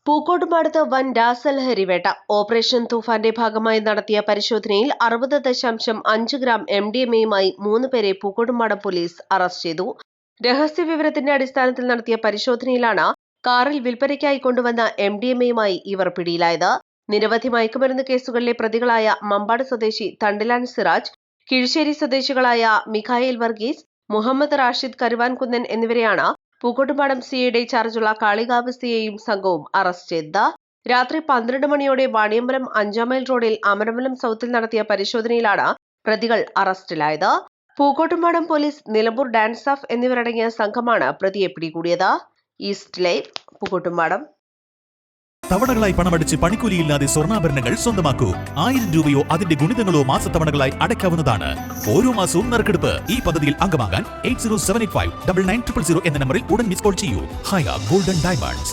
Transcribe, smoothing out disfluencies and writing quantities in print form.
പൂക്കോട്ടുപാടത്ത് വൻ രാസലഹരിവേട്ട. ഓപ്പറേഷൻ തൂഫാന്റെ ഭാഗമായി നടത്തിയ പരിശോധനയിൽ 60.5 ഗ്രാം MDMA-യുമായി 3 പേരെ പൂക്കോട്ടുപാടം പോലീസ് അറസ്റ്റ് ചെയ്തു. രഹസ്യവിവരത്തിന്റെ അടിസ്ഥാനത്തിൽ നടത്തിയ പരിശോധനയിലാണ് കാറിൽ വിൽപ്പനയ്ക്കായി കൊണ്ടുവന്ന MDMA-യുമായി ഇവർ പിടിയിലായത്. നിരവധി മയക്കുമരുന്ന് കേസുകളിലെ പ്രതികളായ മമ്പാട് സ്വദേശി തണ്ടിലാൻ സിറാജ്, കിഴിശ്ശേരി സ്വദേശികളായ മിഖായേൽ വർഗീസ്, മുഹമ്മദ് റാഷിദ് കരുവാൻകുന്നൻ എന്നിവരെയാണ് പൂക്കോട്ടുപാടം സിഐയുടെ ചാർജുള്ള കാളികാവ് സിഐയും സംഘവും അറസ്റ്റ് ചെയ്തത്. രാത്രി 12 മണിയോടെ വാണിയമ്പലം 5 മൈൽ റോഡിൽ അമരമ്പലം സൗത്തിൽ നടത്തിയ പരിശോധനയിലാണ് പ്രതികൾ അറസ്റ്റിലായത്. Pookkottupadam police, Nilambur DANSAF എന്നിവരടങ്ങിയ സംഘമാണ് പ്രതിയെ പിടികൂടിയത്. East Live, Pookkottupadam. തവണകളായി പണമടിച്ച് പണിക്കൂലിയില്ലാതെ സ്വർണ്ണാഭരണങ്ങൾ സ്വന്തമാക്കൂ. 1000 രൂപയോ അതിന്റെ ഗുണിതങ്ങളോ മാസത്തവണകളായി അടയ്ക്കാവുന്നതാണ്. ഓരോ മാസവും നറുക്കെടുപ്പ്. ഈ പദ്ധതിയിൽ അംഗമാകാൻ 8078599000 എന്ന നമ്പറിൽ ഉടൻ മിസ് കോൾ ചെയ്യൂ. ഹയ ഗോൾഡൻ ഡയമണ്ട്സ്.